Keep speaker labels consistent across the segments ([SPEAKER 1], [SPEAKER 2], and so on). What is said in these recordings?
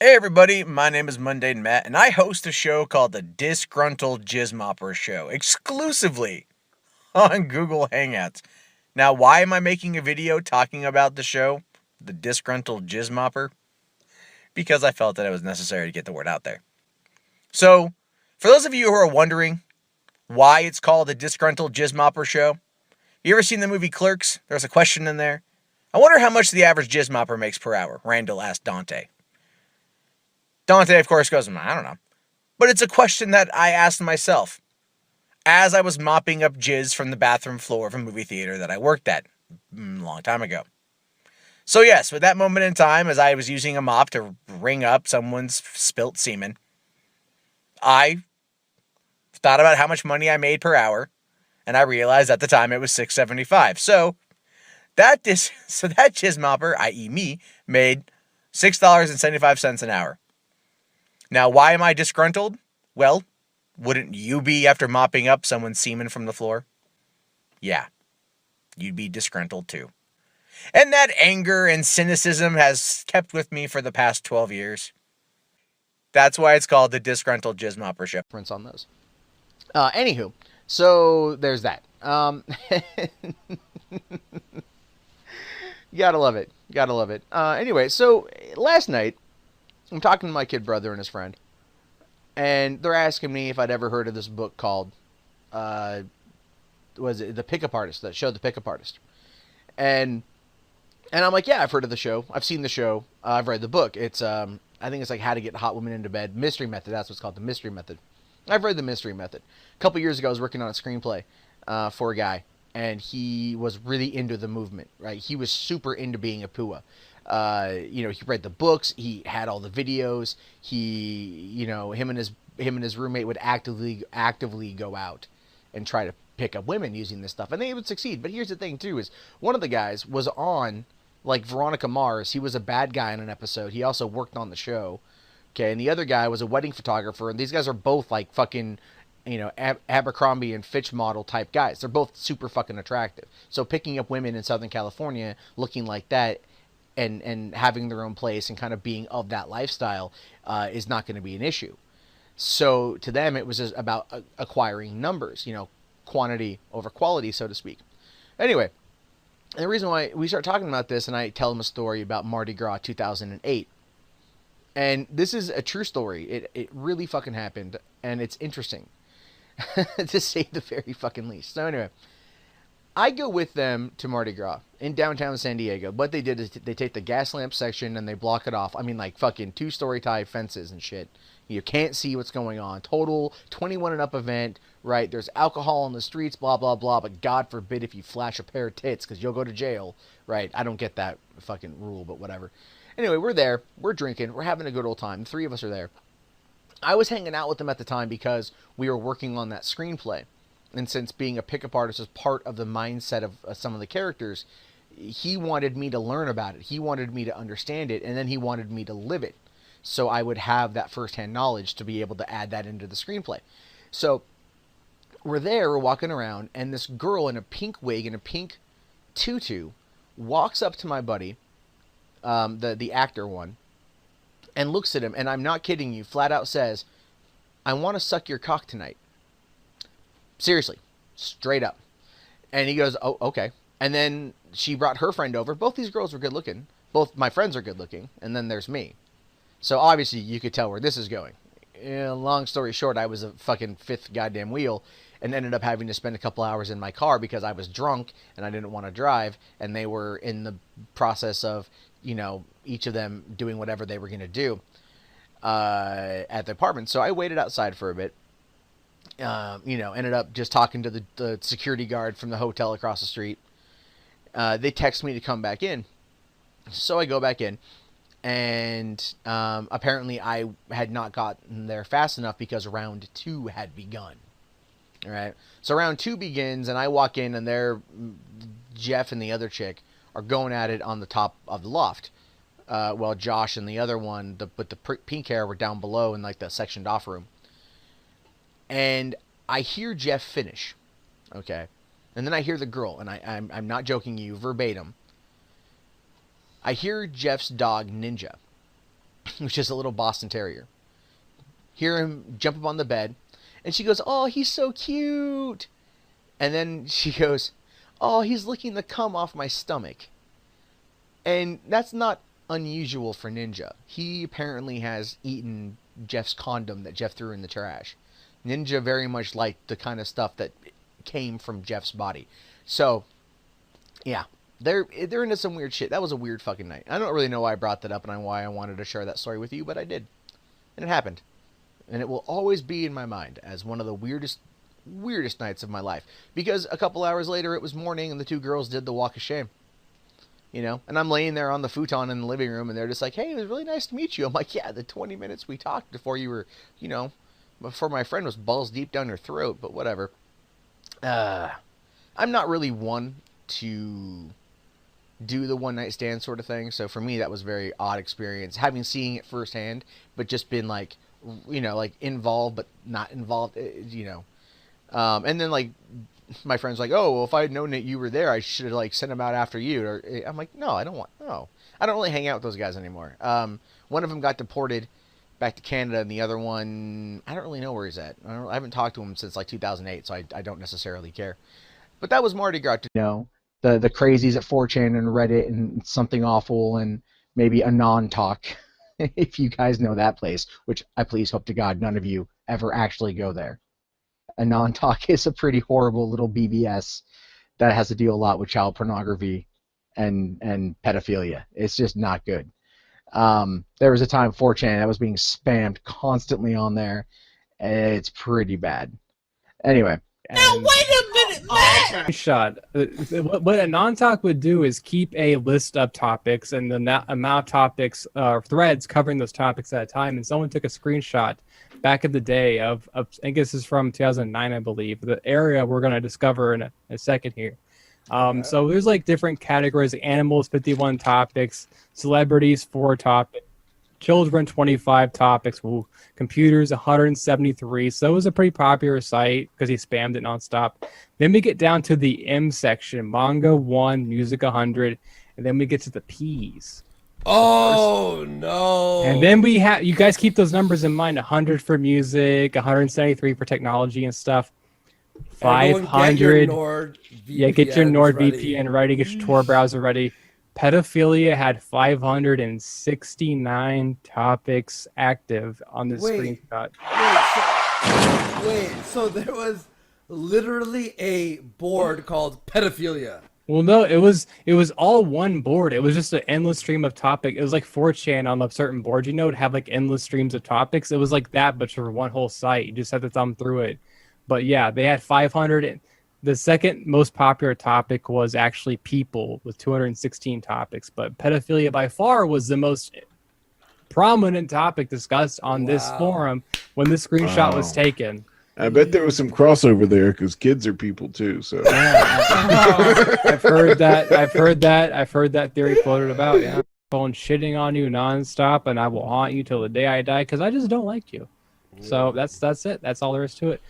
[SPEAKER 1] Hey everybody, my name is Mundane Matt, and I host a show called the Disgruntled Jizzmopper Show, exclusively on Google Hangouts. Now, why am I making a video talking about the show, the Disgruntled Jizzmopper? Because I felt that it was necessary to get the word out there. So, for those of you who are wondering why it's called the Disgruntled Jizzmopper Show, you ever seen the movie Clerks? There's a question in there. I wonder how much the average jizzmopper makes per hour, Randall asked Dante. Dante, of course, goes, I don't know. But it's a question that I asked myself as I was mopping up jizz from the bathroom floor of a movie theater that I worked at a long time ago. So yes, with that moment in time, as I was using a mop to wring up someone's spilt semen, I thought about how much money I made per hour, and I realized at the time it was $6.75. So that jizz mopper, i.e. me, made $6.75 an hour. Now, why am I disgruntled? Well, wouldn't you be after mopping up someone's semen from the floor? Yeah, you'd be disgruntled too. And that anger and cynicism has kept with me for the past 12 years. That's why it's called the Disgruntled Jizzmopper Show.
[SPEAKER 2] On those. Anywho, so there's that. Gotta love it. Gotta love it. Anyway, so last night, I'm talking to my kid brother and his friend, and they're asking me if I'd ever heard of this book called, was it The Pickup Artist, that show The Pickup Artist. And I'm like, yeah, I've heard of the show. I've seen the show. I've read the book. It's, I think it's like How to Get Hot Women into Bed. Mystery Method, that's what's called, The Mystery Method. I've read The Mystery Method. A couple years ago, I was working on a screenplay for a guy, and he was really into the movement, right? He was super into being a PUA. He read the books, he had all the videos, him and his roommate would actively go out and try to pick up women using this stuff, and they would succeed. But here's the thing too, is one of the guys was on, like, Veronica Mars. He was a bad guy in an episode. He also worked on the show. Okay, and the other guy was a wedding photographer, and these guys are both like fucking, Abercrombie and Fitch model type guys. They're both super fucking attractive. So picking up women in Southern California looking like that and having their own place and kind of being of that lifestyle is not going to be an issue. So to them, it was just about acquiring numbers, quantity over quality, so to speak. Anyway, and the reason why we start talking about this, and I tell them a story about Mardi Gras 2008. And this is a true story. It really fucking happened, and it's interesting, to say the very fucking least. So anyway, I go with them to Mardi Gras in downtown San Diego. What they did is they take the gas lamp section and they block it off. I mean, like fucking 2-story tie fences and shit. You can't see what's going on. Total 21 and up event, right? There's alcohol on the streets, blah, blah, blah. But God forbid if you flash a pair of tits, because you'll go to jail, right? I don't get that fucking rule, but whatever. Anyway, we're there. We're drinking. We're having a good old time. The three of us are there. I was hanging out with them at the time because we were working on that screenplay. And since being a pickup artist is part of the mindset of some of the characters, he wanted me to learn about it. He wanted me to understand it, and then he wanted me to live it. So I would have that firsthand knowledge to be able to add that into the screenplay. So we're there, we're walking around, and this girl in a pink wig and a pink tutu walks up to my buddy, the actor one, and looks at him, and I'm not kidding you, flat out says, "I want to suck your cock tonight." Seriously, straight up. And he goes, "Oh, okay." And then she brought her friend over. Both these girls were good looking. Both my friends are good looking. And then there's me. So obviously you could tell where this is going. Long story short, I was a fucking fifth goddamn wheel and ended up having to spend a couple hours in my car because I was drunk and I didn't want to drive. And they were in the process of, each of them doing whatever they were going to do at the apartment. So I waited outside for a bit. Ended up just talking to the security guard from the hotel across the street. They text me to come back in. So I go back in. And apparently I had not gotten there fast enough because round 2 had begun. All right. So round 2 begins, and I walk in, and Jeff and the other chick are going at it on the top of the loft. While Josh and the other one, with the pink hair, were down below in like the sectioned off room. And I hear Jeff finish. Okay. And then I hear the girl, and I'm not joking you verbatim. I hear Jeff's dog, Ninja. which is a little Boston Terrier. Hear him jump up on the bed, and she goes, "Oh, he's so cute." And then she goes, "Oh, he's licking the cum off my stomach." And that's not unusual for Ninja. He apparently has eaten Jeff's condom that Jeff threw in the trash. Ninja very much liked the kind of stuff that came from Jeff's body. So, yeah, they're into some weird shit. That was a weird fucking night. I don't really know why I brought that up and why I wanted to share that story with you, but I did. And it happened. And it will always be in my mind as one of the weirdest nights of my life. Because a couple hours later, it was morning, and the two girls did the walk of shame. You know, and I'm laying there on the futon in the living room, and they're just like, "Hey, it was really nice to meet you." I'm like, "Yeah, the 20 minutes we talked before you were, you know, before my friend was balls deep down your throat," but whatever. I'm not really one to do the one night stand sort of thing, so for me that was a very odd experience, having seen it firsthand, but just been like, you know, like involved but not involved, you know. And then like my friend's like, "Oh, well, if I had known that you were there, I should have like sent him out after you." Or I'm like, "No, I don't really hang out with those guys anymore." One of them got deported back to Canada, and the other one, I don't really know where he's at. I haven't talked to him since like 2008, so I don't necessarily care. But that was Mardi Gras. You know, the crazies at 4chan and Reddit and Something Awful and maybe Anon Talk, if you guys know that place, which I please hope to God none of you ever actually go there. Anon Talk is a pretty horrible little BBS that has to deal a lot with child pornography and pedophilia. It's just not good. There was a time 4chan that was being spammed constantly on there. It's pretty bad. Anyway.
[SPEAKER 3] Now wait a minute, Matt!
[SPEAKER 4] Shot. What Anon Talk would do is keep a list of topics and the amount of topics, threads covering those topics at a time. And someone took a screenshot back in the day of I think this is from 2009, I believe, the area we're going to discover in a second here. So there's like different categories: animals, 51 topics; celebrities, 4 topics; children, 25 topics; computers, 173. So it was a pretty popular site because he spammed it nonstop. Then we get down to the M section: manga 1, music 100, and then we get to the P's.
[SPEAKER 3] Oh no!
[SPEAKER 4] And then we have, you guys keep those numbers in mind: 100 for music, 173 for technology and stuff. 500. Get your NordVPN ready. Get your Tor browser ready. Pedophilia had 569 topics active on this screenshot.
[SPEAKER 3] So there was literally a board called pedophilia.
[SPEAKER 4] Well, no, it was all one board. It was just an endless stream of topic. It was like 4chan on a certain board. You know, it'd have like endless streams of topics. It was like that, but for one whole site. You just had to thumb through it. But yeah, they had 500. The second most popular topic was actually people with 216 topics. But pedophilia by far was the most prominent topic discussed on this forum when this screenshot was taken.
[SPEAKER 5] I bet there was some crossover there because kids are people too. So
[SPEAKER 4] I've heard that theory floated about. Yeah, phone shitting on you nonstop, and I will haunt you till the day I die because I just don't like you. So that's it. That's all there is to it.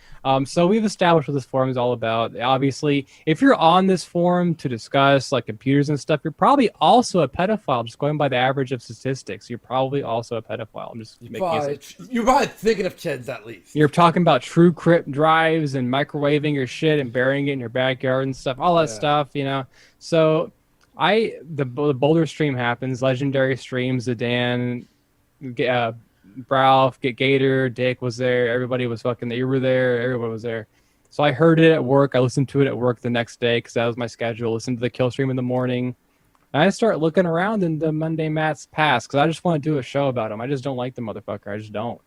[SPEAKER 4] So we've established what this forum is all about. Obviously, if you're on this forum to discuss like computers and stuff, you're probably also a pedophile. Just going by the average of statistics, you're probably also a pedophile. I'm just making
[SPEAKER 3] You're probably thinking of kids at least.
[SPEAKER 4] You're talking about true crypt drives and microwaving your shit and burying it in your backyard and stuff. All that stuff, you know. So the Boulder stream happens. Legendary streams. Zidane, Ralph, Gator, Dick was there. Everybody was fucking there. You were there. Everyone was there. So I heard it at work. I listened to it at work the next day because that was my schedule. Listened to the kill stream in the morning. And I start looking around in the Mundane Matt's past because I just want to do a show about him. I just don't like the motherfucker. I just don't.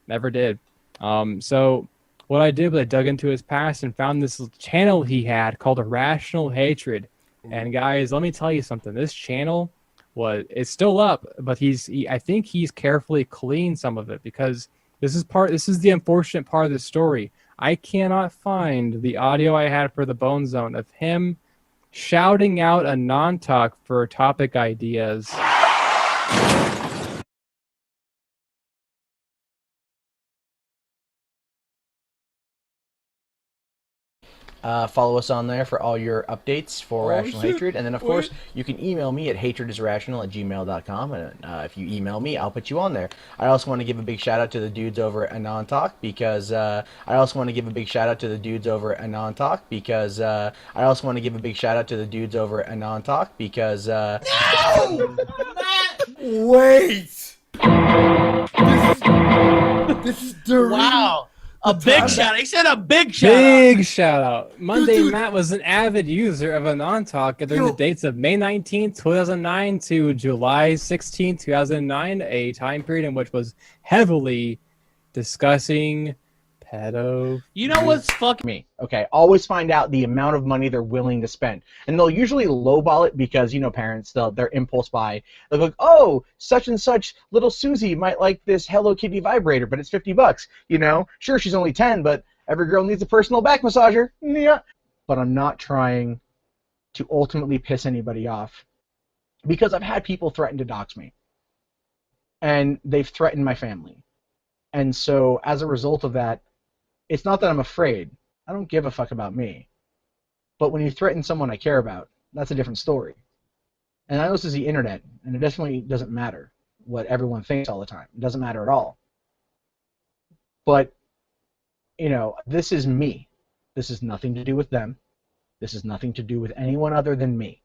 [SPEAKER 4] Never did. So what I did was I dug into his past and found this channel he had called Irrational Hatred. And guys, let me tell you something. This channel it's still up, but I think he's carefully cleaned some of it because this is the unfortunate part of the story. I cannot find the audio I had for the Bone Zone of him shouting out Anon Talk for topic ideas.
[SPEAKER 2] Follow us on there for all your updates for Rational
[SPEAKER 3] shit.
[SPEAKER 2] Hatred. And then, of course, you can email me at hatredisrational@gmail.com. And if you email me, I'll put you on there. I also want to give a big shout out to the dudes over at Anon Talk because
[SPEAKER 3] Wait! This is direct.
[SPEAKER 6] Wow. A big shout out. He said a big shout out.
[SPEAKER 4] Big shout out. Mundane
[SPEAKER 3] Dude.
[SPEAKER 4] Matt was an avid user of Anon Talk during the dates of May 19th, 2009 to July 16th, 2009, a time period in which was heavily discussing pedo.
[SPEAKER 6] You know what's fucking
[SPEAKER 2] me, okay? Always find out the amount of money they're willing to spend. And they'll usually lowball it because, you know, parents, their impulse buy. They'll go, oh, such and such little Susie might like this Hello Kitty vibrator, but it's $50, you know? Sure, she's only 10, but every girl needs a personal back massager. Yeah. But I'm not trying to ultimately piss anybody off because I've had people threaten to dox me. And they've threatened my family. And so as a result of that, it's not that I'm afraid. I don't give a fuck about me. But when you threaten someone I care about, that's a different story. And I know this is the internet, and it definitely doesn't matter what everyone thinks all the time. It doesn't matter at all. But, you know, this is me. This has nothing to do with them. This has nothing to do with anyone other than me.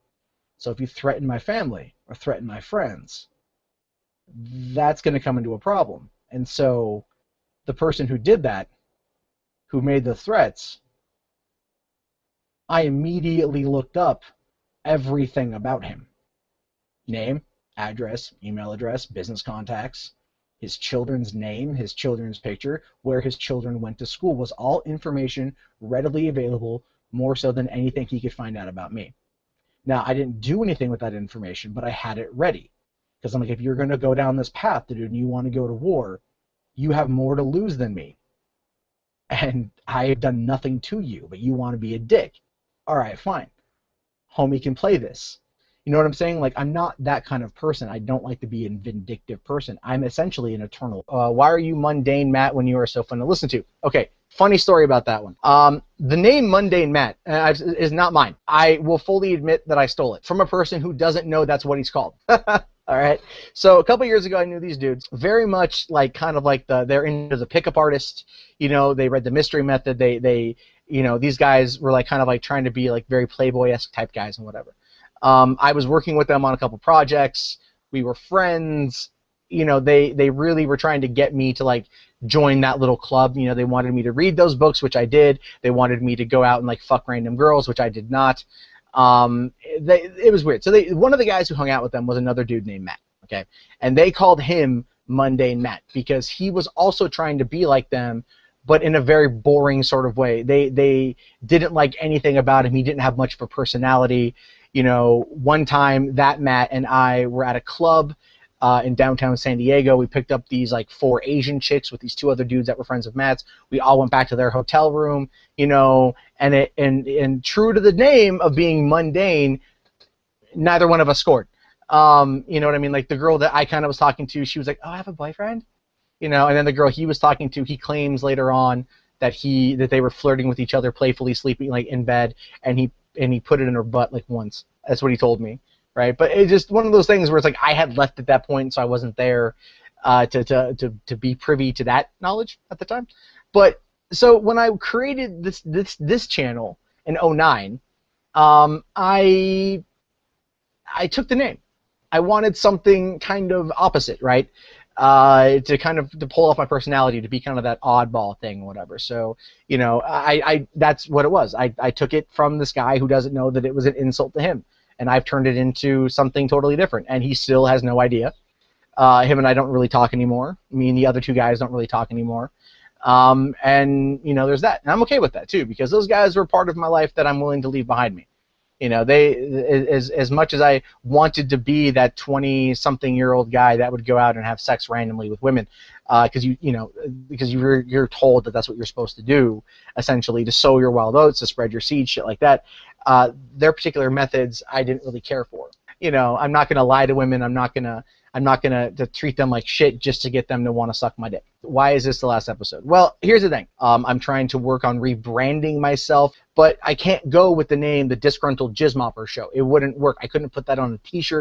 [SPEAKER 2] So if you threaten my family or threaten my friends, that's going to come into a problem. And so the person who did that, who made the threats, I immediately looked up everything about him. Name, address, email address, business contacts, his children's name, his children's picture, where his children went to school was all information readily available, more so than anything he could find out about me. Now, I didn't do anything with that information, but I had it ready. Because I'm like, if you're going to go down this path, dude, and you want to go to war, you have more to lose than me. And I have done nothing to you, but you want to be a dick. All right, fine. Homie can play this. You know what I'm saying? Like, I'm not that kind of person. I don't like to be a vindictive person. I'm essentially an eternal. Why are you Mundane Matt when you are so fun to listen to? Okay, funny story about that one. The name Mundane Matt is not mine. I will fully admit that I stole it from a person who doesn't know that's what he's called. All right. So a couple years ago, I knew these dudes very much like kind of like they're into the pickup artist. You know, they read the Mystery Method. They you know, these guys were like kind of like trying to be like very Playboy-esque type guys and whatever. I was working with them on a couple projects. We were friends. You know, they really were trying to get me to like join that little club. You know, they wanted me to read those books, which I did. They wanted me to go out and like fuck random girls, which I did not. It was weird. So one of the guys who hung out with them was another dude named Matt, okay? And they called him Mundane Matt because he was also trying to be like them, but in a very boring sort of way. They didn't like anything about him. He didn't have much of a personality. You know, one time that Matt and I were at a club in downtown San Diego. We picked up these like 4 Asian chicks with these 2 other dudes that were friends of Matt's. We all went back to their hotel room, you know, and true to the name of being mundane, neither one of us scored. You know what I mean? Like the girl that I kind of was talking to, she was like, "Oh, I have a boyfriend," you know, and then the girl he was talking to, he claims later on that they were flirting with each other, playfully sleeping like in bed, and he put it in her butt like once. That's what he told me. Right, but it's just one of those things where it's like I had left at that point, so I wasn't there to be privy to that knowledge at the time. But so when I created this channel in 2009, I took the name. I wanted something kind of opposite, right? To pull off my personality, to be kind of that oddball thing, whatever. So, you know, I that's what it was. I took it from this guy who doesn't know that it was an insult to him. And I've turned it into something totally different. And he still has no idea. Him and I don't really talk anymore. Me and the other 2 guys don't really talk anymore. And, you know, there's that. And I'm okay with that, too, because those guys were part of my life that I'm willing to leave behind me. You know, as much as I wanted to be that 20-something-year-old guy that would go out and have sex randomly with women, because you're told that that's what you're supposed to do, essentially, to sow your wild oats, to spread your seed, shit like that. Their particular methods I didn't really care for. you know, I'm not gonna lie to women. I'm not gonna to treat them like shit just to get them to want to suck my dick. Why is this the last episode? Well, here's the thing. I'm trying to work on rebranding myself, but I can't go with the name The Disgruntled Jizz Mopper Show. It wouldn't work. I couldn't put that on a t-shirt.